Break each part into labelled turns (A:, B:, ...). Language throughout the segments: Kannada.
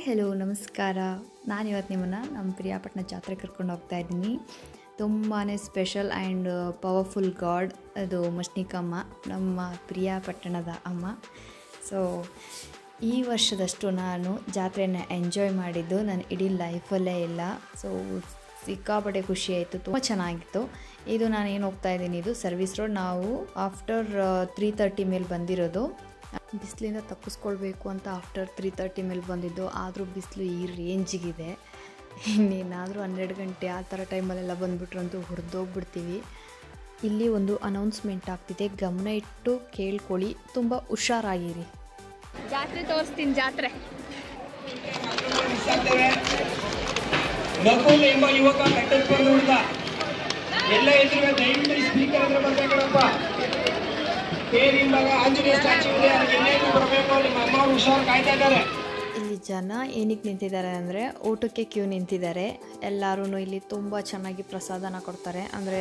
A: ಹಾಯ್ ಹಲೋ ನಮಸ್ಕಾರ. ನಾನಿವತ್ತು ನಿಮ್ಮನ್ನು ನಮ್ಮ ಪ್ರಿಯಾಪಟ್ಟಣ ಜಾತ್ರೆ ಕರ್ಕೊಂಡು ಹೋಗ್ತಾ ಇದ್ದೀನಿ. ತುಂಬಾ ಸ್ಪೆಷಲ್ ಆ್ಯಂಡ್ ಪವರ್ಫುಲ್ ಗಾಡ್ ಅದು ಮಶ್ನಿಕಮ್ಮ, ನಮ್ಮ ಪ್ರಿಯಾಪಟ್ಟಣದ ಅಮ್ಮ. ಸೊ ಈ ವರ್ಷದಷ್ಟು ನಾನು ಜಾತ್ರೆನ ಎಂಜಾಯ್ ಮಾಡಿದ್ದು ನನ್ನ ಇಡೀ ಲೈಫಲ್ಲೇ ಇಲ್ಲ. ಸೊ ಸಿಕ್ಕಾಪಟ್ಟೆ ಖುಷಿ ಆಯಿತು, ತುಂಬ ಚೆನ್ನಾಗಿತ್ತು. ಇದು ನಾನು ಏನು ಹೋಗ್ತಾ ಇದ್ದೀನಿ, ಇದು ಸರ್ವಿಸ್ ರೋಡ್. ನಾವು ಆಫ್ಟರ್ 3:30 ಮೇಲೆ ಬಂದಿರೋದು. ಬಿಸಿಲಿಂದ ತಪ್ಪಿಸ್ಕೊಳ್ಬೇಕು ಅಂತ ಆಫ್ಟರ್ 3:30 ಮೇಲೆ ಬಂದಿದ್ದು. ಆದರೂ ಬಿಸಿಲು ಈ ರೇಂಜಿಗಿದೆ. ಇನ್ನೇನಾದರೂ 12 ಗಂಟೆ ಆ ಥರ ಟೈಮಲ್ಲೆಲ್ಲ ಬಂದುಬಿಟ್ರಂತೂ ಹುರಿದೋಗ್ಬಿಡ್ತೀವಿ. ಇಲ್ಲಿ ಒಂದು ಅನೌನ್ಸ್ಮೆಂಟ್ ಆಗ್ತಿದೆ, ಗಮನ ಇಟ್ಟು ಕೇಳ್ಕೊಳ್ಳಿ, ತುಂಬ ಹುಷಾರಾಗಿರಿ.
B: ಜಾತ್ರೆ ತೋರಿಸ್ತೀನಿ. ಜಾತ್ರೆ
C: ನಕುಲ್ ಎಂಬ ಯುವಕ ಕಟ್ಟೆತ್ಕೊಂಡು ಹುಡುಗ ಎಲ್ಲ ಎದುರು ದಯವಿಟ್ಟು ಸ್ಪೀಕರ್ ಹತ್ರ ಬರ್ಬೇಕಪ್ಪ. ಹಿಂಭಾಗ ಆಂಜನೇಯ ಸ್ಟ್ಯಾಚ್ಯೂ ಇದೆ, ಎಲ್ಲರಿಗೂ ಬರಬೇಕು. ನಿಮ್ಮ ಅಮ್ಮ ಹುಷಾರು ಕಾಯ್ತಾ ಇದ್ದಾರೆ.
A: ಇಲ್ಲಿ ಜನ ಏನಕ್ಕೆ ನಿಂತಿದ್ದಾರೆ ಅಂದರೆ ಊಟಕ್ಕೆ ಕ್ಯೂ ನಿಂತಿದ್ದಾರೆ. ಎಲ್ಲರೂ ಇಲ್ಲಿ ತುಂಬ ಚೆನ್ನಾಗಿ ಪ್ರಸಾದನ ಕೊಡ್ತಾರೆ. ಅಂದರೆ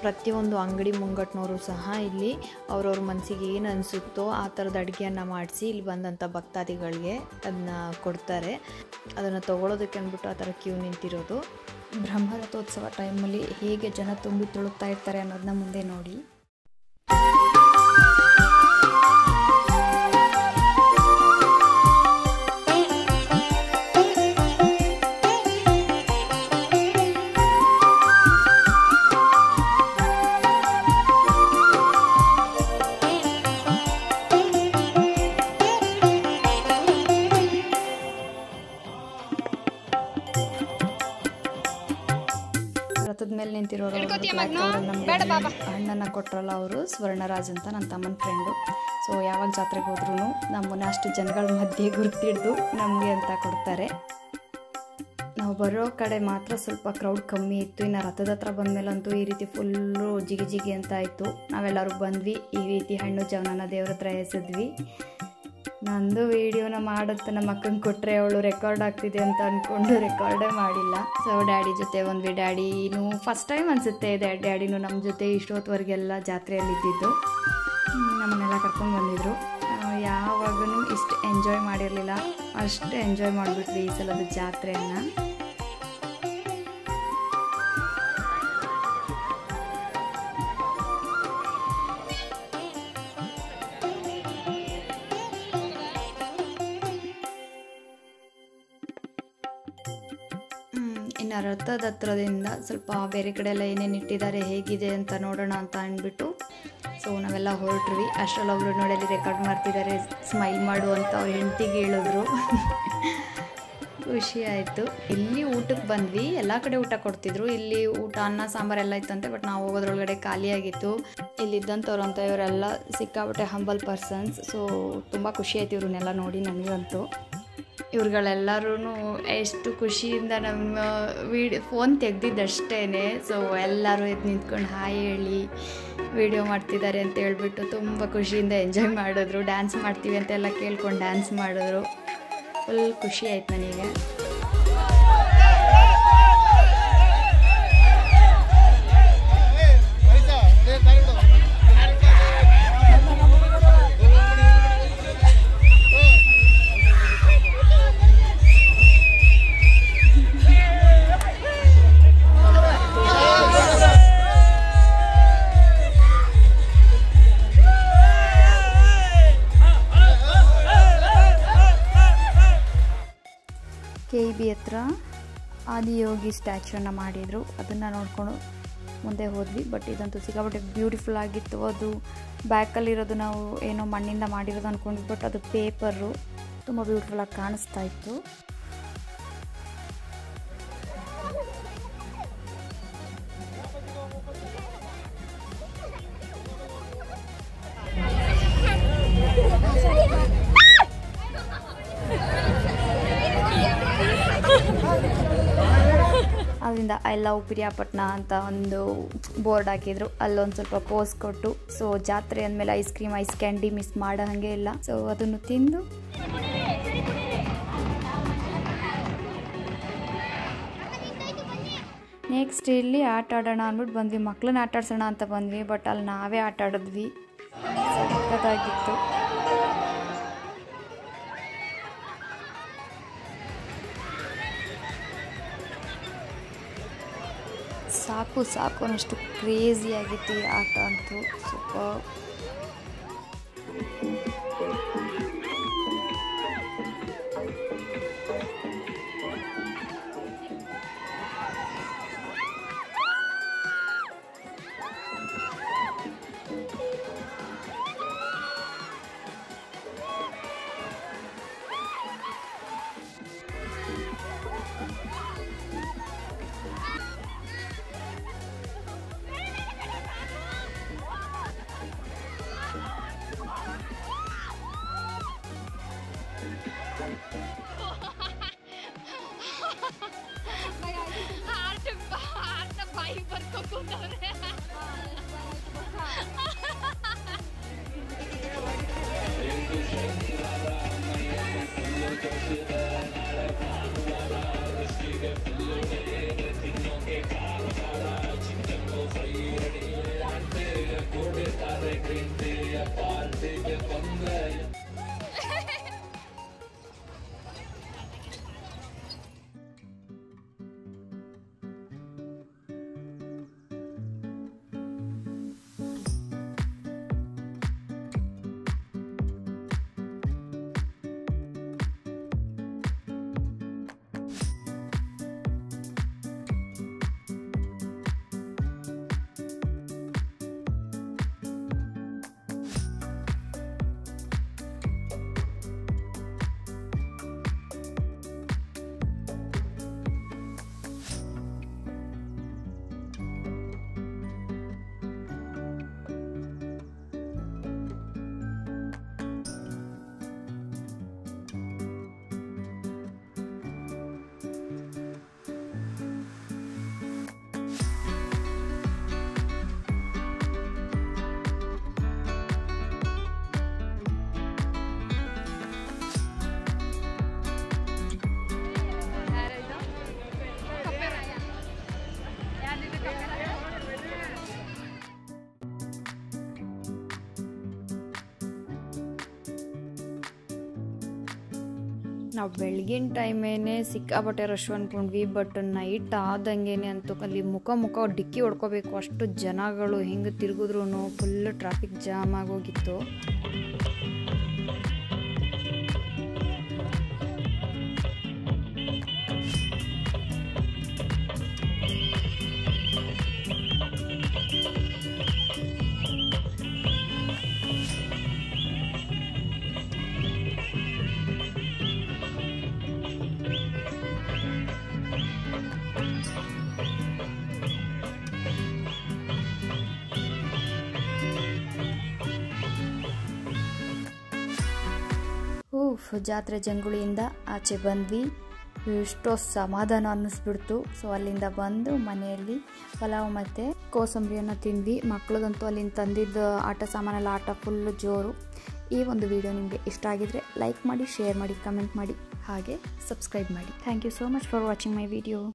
A: ಪ್ರತಿಯೊಂದು ಅಂಗಡಿ ಮುಂಗಟ್ನವರು ಸಹ ಇಲ್ಲಿ ಅವ್ರವ್ರ ಮನಸ್ಸಿಗೆ ಏನು ಅನಿಸುತ್ತೋ ಆ ಥರದ ಅಡುಗೆಯನ್ನು ಮಾಡಿಸಿ ಇಲ್ಲಿ ಬಂದಂಥ ಭಕ್ತಾದಿಗಳಿಗೆ ಅದನ್ನ ಕೊಡ್ತಾರೆ. ಅದನ್ನು ತೊಗೊಳೋದಕ್ಕೆ ಅಂದ್ಬಿಟ್ಟು ಆ ಥರ ಕ್ಯೂ ನಿಂತಿರೋದು. ಬ್ರಹ್ಮರಥೋತ್ಸವ ಟೈಮಲ್ಲಿ ಹೇಗೆ ಜನ ತುಂಬಿ ತುಳುಕ್ತಾ ಇರ್ತಾರೆ ಅನ್ನೋದನ್ನ ಮುಂದೆ ನೋಡಿ. ರಥದ ಮೇಲೆ ನಿಂತಿರೋರು ಹಣ್ಣನ್ನು ಕೊಟ್ಟರಲ್ಲ, ಅವರು ಸ್ವರ್ಣರಾಜ್ ಅಂತ ನನ್ನ ತಮ್ಮನ ಫ್ರೆಂಡು. ಸೊ ಯಾವಾಗ ಜಾತ್ರೆಗೆ ಹೋದ್ರೂ ನಮ್ಮನ್ನ ಅಷ್ಟು ಜನಗಳ ಮಧ್ಯೆ ಗುರುತಿಡ್ದು ನಮಗೆ ಅಂತ ಕೊಡ್ತಾರೆ. ನಾವು ಬರೋ ಕಡೆ ಮಾತ್ರ ಸ್ವಲ್ಪ ಕ್ರೌಡ್ ಕಮ್ಮಿ ಇತ್ತು. ಇನ್ನು ರಥದ ಹತ್ರ ಬಂದಮೇಲಂತೂ ಈ ರೀತಿ ಫುಲ್ಲು ಜಿಗಿ ಜಿಗಿ ಅಂತ ಆಯಿತು. ನಾವೆಲ್ಲರೂ ಬಂದ್ವಿ, ಈ ರೀತಿ ಹಣ್ಣು ಜವನನ ದೇವ್ರ ಹತ್ರ ಎಸೆದ್ವಿ. ನಂದು ವೀಡಿಯೋನ ಮಾಡುತ್ತೆ ನಮ್ಮ ಅಕ್ಕಂಗೆ ಕೊಟ್ಟರೆ ಅವಳು ರೆಕಾರ್ಡ್ ಆಗ್ತಿದೆ ಅಂತ ಅಂದ್ಕೊಂಡು ರೆಕಾರ್ಡೇ ಮಾಡಿಲ್ಲ. ಸೊ ಡ್ಯಾಡಿ ಜೊತೆ ಬಂದ್ವಿ. ಡ್ಯಾಡಿನೂ ಫಸ್ಟ್ ಟೈಮ್ ಅನಿಸುತ್ತೆ ಡ್ಯಾಡಿನೂ ನಮ್ಮ ಜೊತೆ ಇಷ್ಟೊತ್ತವರೆಗೆಲ್ಲ ಜಾತ್ರೆಯಲ್ಲಿ ಇದ್ದಿದ್ದು. ನಮ್ಮನ್ನೆಲ್ಲ ಕರ್ಕೊಂಡು ಬಂದಿದ್ರು. ಯಾವಾಗೂ ಇಷ್ಟು ಎಂಜಾಯ್ ಮಾಡಿರಲಿಲ್ಲ, ಅಷ್ಟು ಎಂಜಾಯ್ ಮಾಡಿಬಿಟ್ವಿ ಈ ಸಲದ ಜಾತ್ರೆಯನ್ನು. ಇನ್ನು ರಥದ ಹತ್ರದಿಂದ ಸ್ವಲ್ಪ ಬೇರೆ ಕಡೆ ಎಲ್ಲ ಏನೇನು ಇಟ್ಟಿದ್ದಾರೆ ಹೇಗಿದೆ ಅಂತ ನೋಡೋಣ ಅಂತ ಅಂದ್ಬಿಟ್ಟು ಸೊ ನಾವೆಲ್ಲ ಹೊರಟ್ವಿ. ಅಷ್ಟರಲ್ಲಿ ಒಬ್ರು ನೋಡಲ್ಲಿ ರೆಕಾರ್ಡ್ ಮಾಡ್ತಿದ್ದಾರೆ, ಸ್ಮೈಲ್ ಮಾಡು ಅಂತ ಅವ್ರ ಹೆಂಡತಿಗೆ ಹೇಳಿದ್ರು. ಖುಷಿ ಆಯಿತು. ಇಲ್ಲಿ ಊಟಕ್ಕೆ ಬಂದ್ವಿ. ಎಲ್ಲ ಕಡೆ ಊಟ ಕೊಡ್ತಿದ್ರು. ಇಲ್ಲಿ ಊಟ ಅನ್ನ ಸಾಂಬಾರೆಲ್ಲ ಇತ್ತಂತೆ, ಬಟ್ ನಾವು ಹೋಗೋದ್ರೊಳಗಡೆ ಖಾಲಿಯಾಗಿತ್ತು. ಇಲ್ಲಿದ್ದಂಥವ್ರು ಅಂತ ಇವರೆಲ್ಲ ಸಿಕ್ಕಾಪಟ್ಟೆ ಹಂಬಲ್ ಪರ್ಸನ್ಸ್. ಸೊ ತುಂಬ ಖುಷಿ ಆಯ್ತು ಇವ್ರನ್ನೆಲ್ಲ ನೋಡಿ ನನಗಂತೂ. ಇವ್ರುಗಳೆಲ್ಲರೂ ಎಷ್ಟು ಖುಷಿಯಿಂದ ನಮ್ಮ ಫೋನ್ ತೆಗ್ದಿದ್ದಷ್ಟೇ. ಸೊ ಎಲ್ಲರೂ ಎದ್ದು ನಿಂತ್ಕೊಂಡು ಹಾಯ್ ಹೇಳಿ ವಿಡಿಯೋ ಮಾಡ್ತಿದ್ದಾರೆ ಅಂತ ಹೇಳ್ಬಿಟ್ಟು ತುಂಬ ಖುಷಿಯಿಂದ ಎಂಜಾಯ್ ಮಾಡಿದ್ರು. ಡ್ಯಾನ್ಸ್ ಮಾಡ್ತೀವಿ ಅಂತೆಲ್ಲ ಕೇಳ್ಕೊಂಡು ಡ್ಯಾನ್ಸ್ ಮಾಡಿದ್ರು. ಫುಲ್ ಖುಷಿ ಆಯ್ತು ನನಗೆ. KEB ಹತ್ರ ಆದಿಯೋಗಿ ಸ್ಟ್ಯಾಚ್ಯೂನ ಮಾಡಿದರು. ಅದನ್ನು ನೋಡಿಕೊಂಡು ಮುಂದೆ ಹೋದ್ವಿ. ಬಟ್ ಇದಂತೂ ಸಿಕ್ಕಾಪಟ್ಟೆ ಬ್ಯೂಟಿಫುಲ್ ಆಗಿತ್ತು. ಅದು ಬ್ಯಾಕಲ್ಲಿರೋದು ನಾವು ಏನೋ ಮಣ್ಣಿಂದ ಮಾಡಿರೋದು ಅಂದ್ಕೊಂಡ್ವಿ, ಬಟ್ ಅದು ಪೇಪರು ತುಂಬ ಬ್ಯೂಟಿಫುಲ್ಲಾಗಿ ಕಾಣಿಸ್ತಾ ಇತ್ತು. ಅದರಿಂದ ಐ ಲವ್ ಪ್ರಿಯಾಪಟ್ಟಣ ಅಂತ ಒಂದು ಬೋರ್ಡ್ ಹಾಕಿದ್ರು. ಅಲ್ಲೊಂದು ಸ್ವಲ್ಪ ಪೋಸ್ ಕೊಟ್ಟು, ಸೊ ಜಾತ್ರೆ ಅಂದಮೇಲೆ ice cream ice candy miss ಮಾಡೋ ಹಾಗೆ ಇಲ್ಲ. ಸೊ ಅದನ್ನು ತಿಂದು ನೆಕ್ಸ್ಟ್ ಇಲ್ಲಿ ಆಟ ಆಡೋಣ ಅಂದ್ಬಿಟ್ಟು ಬಂದ್ವಿ. ಮಕ್ಕಳನ್ನ ಆಟ ಆಡ್ಸೋಣ ಅಂತ ಬಂದ್ವಿ, ಬಟ್ ಅಲ್ಲಿ ನಾವೇ ಆಟ ಆಡಿದ್ವಿ. ಸಖತ್ತಾಗಿತ್ತು. ಸಾಕು ಸಾಕು ಅನ್ನೋಷ್ಟು ಕ್ರೇಜಿ ಆಗಿತ್ತು ಈ ಆಟ ಅಂತೂ. ಸೂಪರ್.
B: ಬಾಯಿ ಬರ್ಕೊಂಡವ್ರೆ.
A: ನಾವು ಬೆಳಗಿನ ಟೈಮೇನೆ ಸಿಕ್ಕಾಪಟ್ಟೆ ರಶ್ ಅಂದ್ಕೊಂಡ್ವಿ, ಬಟ್ ನೈಟ್ ಆದಂಗೆನೆ ಅಂತೂ ಅಲ್ಲಿ ಮುಖ ಡಿಕ್ಕಿ ಹೊಡ್ಕೋಬೇಕು ಅಷ್ಟು ಜನಗಳು ಹೆಂಗೆ ತಿರುಗಿದ್ರು ಫುಲ್ ಟ್ರಾಫಿಕ್ ಜಾಮ್ ಆಗೋಗಿತ್ತು. ಜಾತ್ರೆ ಜಂಗುಳಿಯಿಂದ ಆಚೆ ಬಂದ್ವಿ. ಎಷ್ಟೋ ಸಮಾಧಾನ ಅನ್ನಿಸ್ಬಿಡ್ತು. ಸೊ ಅಲ್ಲಿಂದ ಬಂದು ಮನೆಯಲ್ಲಿ ಪಲಾವ್ ಮತ್ತು ಕೋಸಂಬರಿಯನ್ನು ತಿಂದ್ವಿ. ಮಕ್ಕಳದಂತೂ ಅಲ್ಲಿಂದ ತಂದಿದ್ದ ಆಟ ಸಾಮಾನೆಲ್ಲ ಆಟ ಫುಲ್ಲು ಜೋರು. ಈ ಒಂದು ವಿಡಿಯೋ ನಿಮಗೆ ಇಷ್ಟ ಆಗಿದ್ರೆ ಲೈಕ್ ಮಾಡಿ, ಶೇರ್ ಮಾಡಿ, ಕಮೆಂಟ್ ಮಾಡಿ, ಹಾಗೆ ಸಬ್ಸ್ಕ್ರೈಬ್ ಮಾಡಿ. Thank you so much for watching my video.